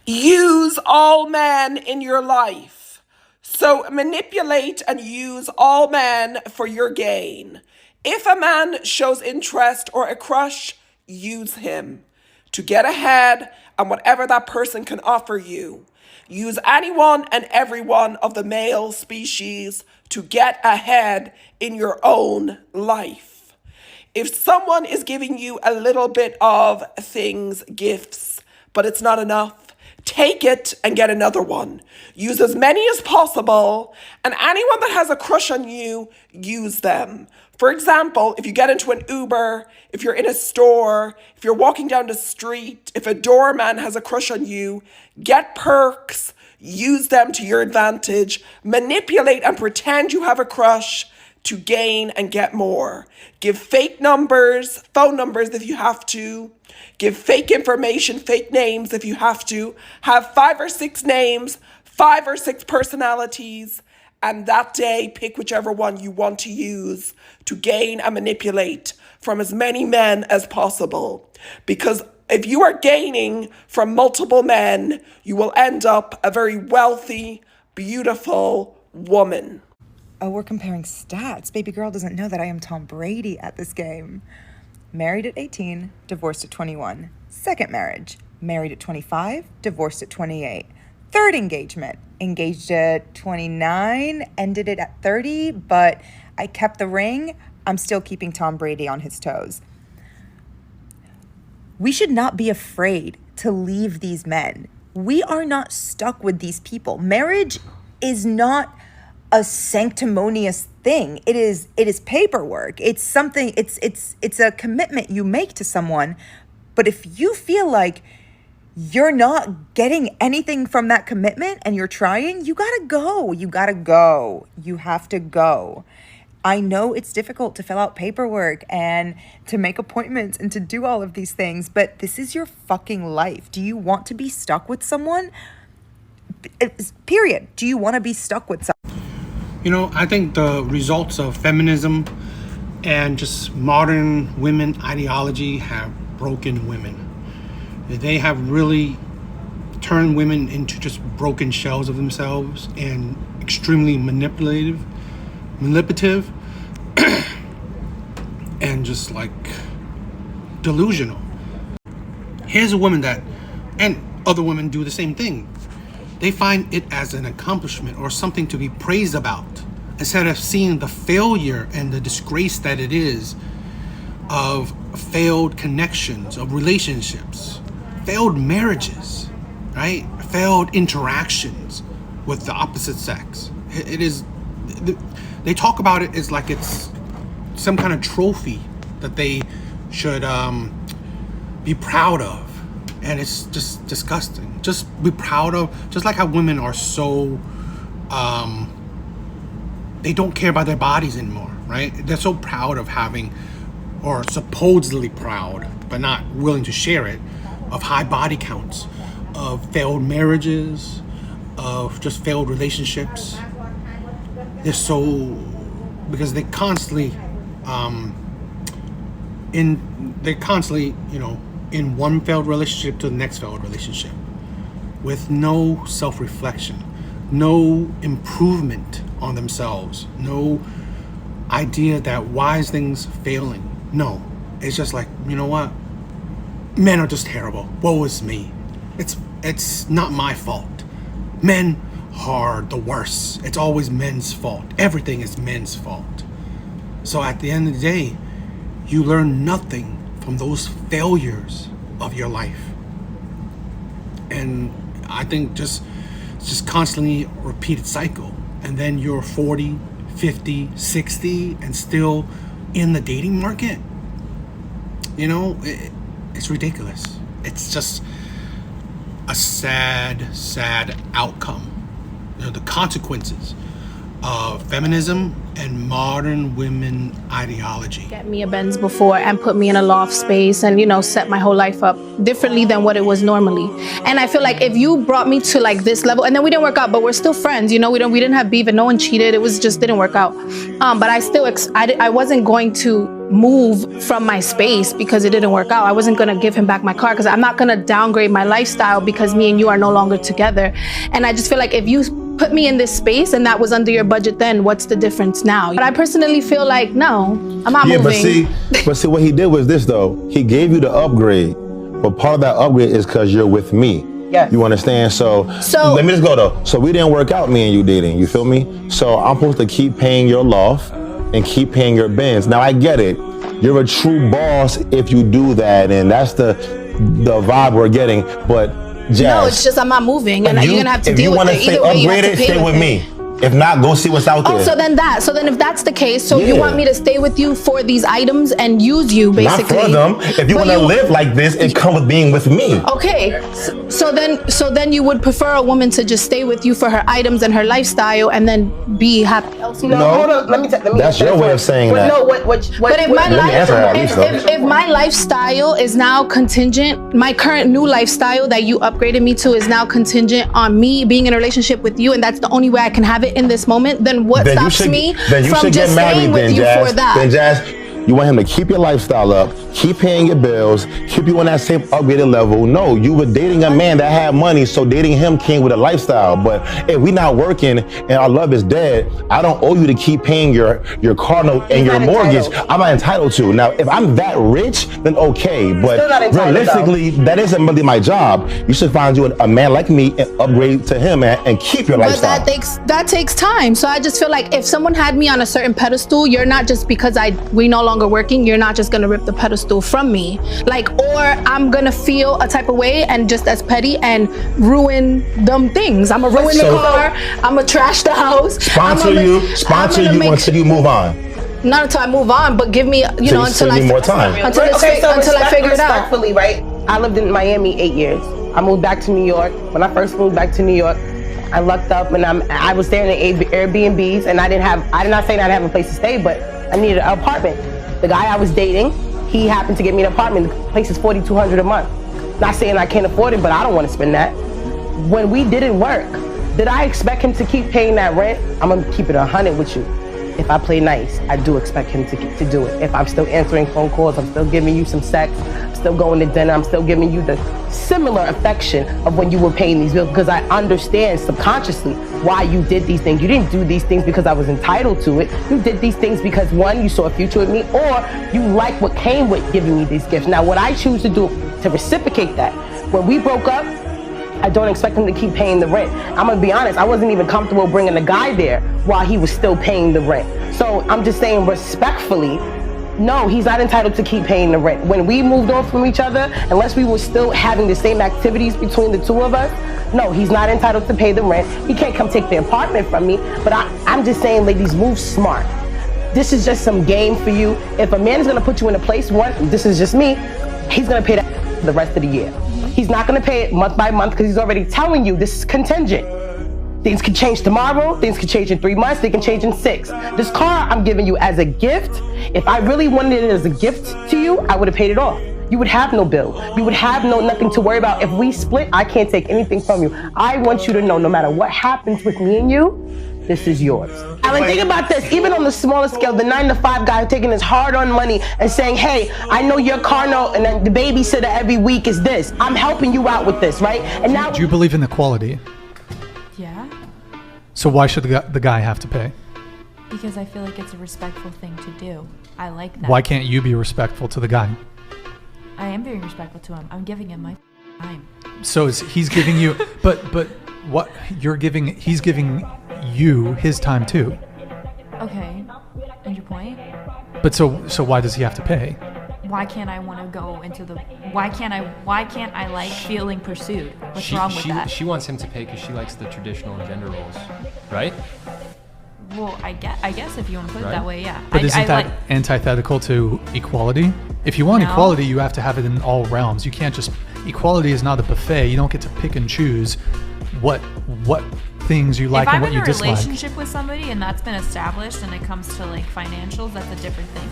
Use all men in your life. So manipulate and use all men for your gain. If a man shows interest or a crush, use him to get ahead and whatever that person can offer you. Use anyone and everyone of the male species to get ahead in your own life. If someone is giving you a little bit of things, gifts, but it's not enough, take it and get another one. Use as many as possible, and anyone that has a crush on you, use them. For example, if you get into an Uber, if you're in a store, if you're walking down the street, if a doorman has a crush on you, get perks, use them to your advantage, manipulate and pretend you have a crush to gain and get more. Give fake numbers, phone numbers if you have to. Give fake information, fake names if you have to. Have 5 or 6 names, 5 or 6 personalities, and that day pick whichever one you want to use to gain and manipulate from as many men as possible. Because if you are gaining from multiple men, you will end up a very wealthy, beautiful woman. Oh, we're comparing stats. Baby girl doesn't know that I am Tom Brady at this game. Married at 18, divorced at 21. Second marriage, married at 25, divorced at 28. Third engagement, engaged at 29, ended it at 30, but I kept the ring. I'm still keeping Tom Brady on his toes. We should not be afraid to leave these men. We are not stuck with these people. Marriage is not a sanctimonious thing. It is paperwork. It's something, it's a commitment you make to someone. But if you feel like you're not getting anything from that commitment and you're trying, you gotta go. You gotta go. You have to go. I know it's difficult to fill out paperwork and to make appointments and to do all of these things, but this is your fucking life. Do you want to be stuck with someone? Period. Do you want to be stuck with someone? You know, I think the results of feminism and just modern women ideology have broken women. They have really turned women into just broken shells of themselves and extremely manipulative, and just like delusional. Here's a woman that, and other women do the same thing. They find it as an accomplishment or something to be praised about, instead of seeing the failure and the disgrace that it is of failed connections, of relationships, failed marriages, right? Failed interactions with the opposite sex. It is, they talk about it as like it's some kind of trophy that they should be proud of. And it's just disgusting. Just be proud of, just like how women are so, they don't care about their bodies anymore, right? They're so proud of having, or supposedly proud, but not willing to share it, of high body counts, of failed marriages, of just failed relationships. They're so, because they constantly, in one failed relationship to the next failed relationship, with no self-reflection, no improvement on themselves, no idea that why is things failing. No, it's just like, you know what? Men are just terrible. Woe is me. It's not my fault. Men are the worst. It's always men's fault. Everything is men's fault. So at the end of the day, you learn nothing from those failures of your life. And I think just constantly repeated cycle. And then you're 40, 50, 60 and still in the dating market. You know, it's ridiculous. It's just a sad outcome. You know, the consequences of feminism and modern women ideology. Get me a Benz before and put me in a loft space and, set my whole life up differently than what it was normally. And I feel like if you brought me to like this level, and then we didn't work out, but we're still friends, we didn't have beef and no one cheated. It was just didn't work out. But I wasn't going to move from my space because it didn't work out. I wasn't gonna give him back my car because I'm not gonna downgrade my lifestyle because me and you are no longer together. And I just feel like if you put me in this space and that was under your budget, then what's the difference now? But I personally feel like, no, I'm not moving. But see, what he did was this though. He gave you the upgrade, but part of that upgrade is because you're with me. Yes. You understand? So let me just go though. So we didn't work out, me and you dating. You feel me? So I'm supposed to keep paying your loft and keep paying your bins. Now I get it. You're a true boss if you do that, and that's the vibe we're getting. But Jazz, no, it's just I'm not moving, and you're gonna have to deal with it. If you want to stay upgraded, stay with me. If not, go see what's out there. Oh, so then if that's the case, so you want me to stay with you for these items and use you basically? Not for them. If you want to live like this, it comes with being with me. Okay, so then you would prefer a woman to just stay with you for her items and her lifestyle and then be happy elsewhere? No, hold on. Let me that's your way of saying that. No, but if my lifestyle is now contingent, my current new lifestyle that you upgraded me to is now contingent on me being in a relationship with you, and that's the only way I can have it in this moment, then what stops me from just staying with you for that? Then Jazz, you want him to keep your lifestyle up, keep paying your bills, keep you on that same upgraded level. No, you were dating a man that had money, so dating him came with a lifestyle. But if we not working and our love is dead, I don't owe you to keep paying your car note and your mortgage. I'm not entitled to. Now, if I'm that rich, then okay. But realistically, that isn't really my job. You should find you a man like me and upgrade to him and keep your lifestyle. But that takes time. So I just feel like if someone had me on a certain pedestal, you're not just because we no longer working, you're not just gonna rip the pedestal from me, or I'm gonna feel a type of way and just as petty and ruin them things. I'm gonna ruin the car, I'm gonna trash the house, sponsor you until you move on. Not until I move on, but give me until I more time. until I figure it out. Respectfully, right? I lived in Miami 8 years. I moved back to New York. When I first moved back to New York, I lucked up and I was staying in Airbnbs, and I did not say I didn't have a place to stay, but I needed an apartment. The guy I was dating, he happened to get me an apartment. The place is $4,200 a month. Not saying I can't afford it, but I don't want to spend that. When we didn't work, did I expect him to keep paying that rent? I'm gonna keep it 100 with you. If I play nice, I do expect him to do it. If I'm still answering phone calls, I'm still giving you some sex, I'm still going to dinner, I'm still giving you the similar affection of when you were paying these bills, because I understand subconsciously why you did these things. You didn't do these things because I was entitled to it. You did these things because, one, you saw a future with me, or you like what came with giving me these gifts. Now, what I choose to do to reciprocate that, when we broke up, I don't expect him to keep paying the rent. I'm gonna be honest, I wasn't even comfortable bringing the guy there while he was still paying the rent. So I'm just saying respectfully, no, he's not entitled to keep paying the rent. When we moved on from each other, unless we were still having the same activities between the two of us, no, he's not entitled to pay the rent. He can't come take the apartment from me, but I'm just saying, ladies, move smart. This is just some game for you. If a man is gonna put you in a place, this is just me, he's gonna pay that the rest of the year. He's not gonna pay it month by month because he's already telling you this is contingent. Things could change tomorrow, things could change in 3 months, they can change in 6. This car I'm giving you as a gift. If I really wanted it as a gift to you, I would have paid it off. You would have no bill. You would have nothing to worry about. If we split, I can't take anything from you. I want you to know no matter what happens with me and you, this is yours. Alan, think about this. Even on the smaller scale, the 9-to-5 guy taking his hard-earned money and saying, hey, I know your car note and then the babysitter every week is this. I'm helping you out with this, right? And now, do you believe in equality? Yeah, So why should the guy have to pay? because I feel like it's a respectful thing to do. I like that. Why can't you be respectful to the guy? I am being respectful to him. I'm giving him my time. So he's giving you, but what you're giving, he's giving you his time too. Okay, and your point? But so why does he have to pay? Why can't I want to go into the? Why can't I like feeling pursued? What's wrong with that? She wants him to pay because she likes the traditional gender roles, right? Well, I guess if you want to put it that way, yeah. But isn't that antithetical to equality? If you want equality, you have to have it in all realms. You can't just, equality is not a buffet. You don't get to pick and choose what things you like and what you dislike. If I'm in a relationship with somebody and that's been established and it comes to like financials, that's a different thing.